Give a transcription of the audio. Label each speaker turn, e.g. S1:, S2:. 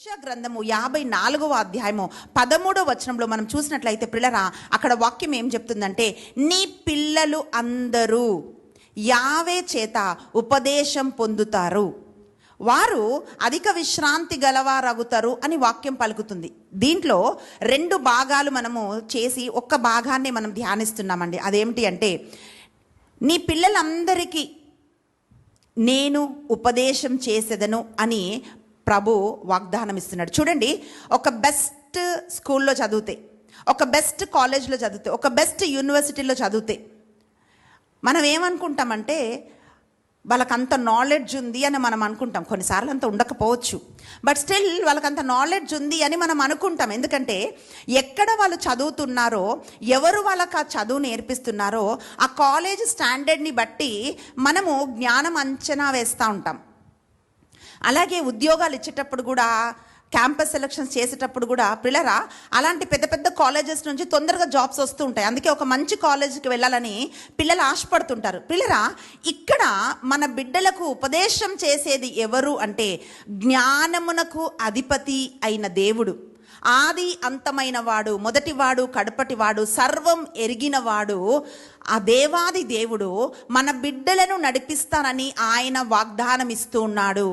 S1: యెషయా గ్రంథము 54వ అధ్యాయము 13వ వచనంలో మనం చూసినట్లయితే పిల్లరా, అక్కడ వాక్యం ఏం చెప్తుందంటే, నీ పిల్లలు అందరూ యావే చేత ఉపదేశం పొందుతారు, వారు అధిక విశ్రాంతి గలవారగుతారు అని వాక్యం పలుకుతుంది. దీంట్లో 2 భాగాలు మనము చేసి ఒక్క భాగాన్ని మనం ధ్యానిస్తున్నామండి. అదేమిటి అంటే, నీ పిల్లలందరికీ నేను ఉపదేశం చేసేదను అని ప్రభు వాగ్దానం ఇస్తున్నాడు. చూడండి, ఒక బెస్ట్ స్కూల్లో చదివితే, ఒక బెస్ట్ కాలేజ్లో చదివితే, ఒక బెస్ట్ యూనివర్సిటీలో చదివితే మనం ఏమనుకుంటామంటే వాళ్ళకంత నాలెడ్జ్ ఉంది అని మనం అనుకుంటాం. కొన్నిసార్లు అంత ఉండకపోవచ్చు, బట్ స్టిల్ వాళ్ళకంత నాలెడ్జ్ ఉంది అని మనం అనుకుంటాం. ఎందుకంటే ఎక్కడ వాళ్ళు చదువుతున్నారో, ఎవరు వాళ్ళకి ఆ చదువు నేర్పిస్తున్నారో, ఆ కాలేజ్ స్టాండర్డ్ని బట్టి మనము జ్ఞానం అంచనా వేస్తూ ఉంటాం. అలాగే ఉద్యోగాలు ఇచ్చేటప్పుడు కూడా, క్యాంపస్ సెలక్షన్స్ చేసేటప్పుడు కూడా పిల్లరా, అలాంటి పెద్ద పెద్ద కాలేజెస్ నుంచి తొందరగా జాబ్స్ వస్తూ ఉంటాయి. అందుకే ఒక మంచి కాలేజీకి వెళ్ళాలని పిల్లలు ఆశపడుతుంటారు. పిల్లరా, ఇక్కడ మన బిడ్డలకు ఉపదేశం చేసేది ఎవరు అంటే, జ్ఞానమునకు అధిపతి అయిన దేవుడు, ఆది అంతమైన వాడు, మొదటివాడు కడపటివాడు, సర్వం ఎరిగినవాడు, ఆ దేవాది దేవుడు మన బిడ్డలను నడిపిస్తానని ఆయన వాగ్దానం ఇస్తూ ఉన్నాడు.